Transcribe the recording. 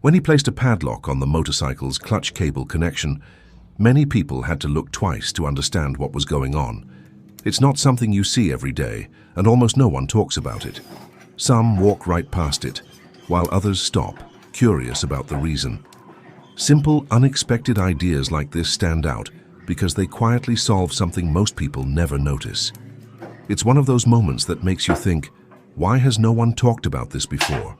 When he placed a padlock on the motorcycle's clutch cable connection, many people had to look twice to understand what was going on. It's not something you see every day, and almost no one talks about it. Some walk right past it, while others stop, curious about the reason. Simple, unexpected ideas like this stand out because they quietly solve something most people never notice. It's one of those moments that makes you think, why has no one talked about this before?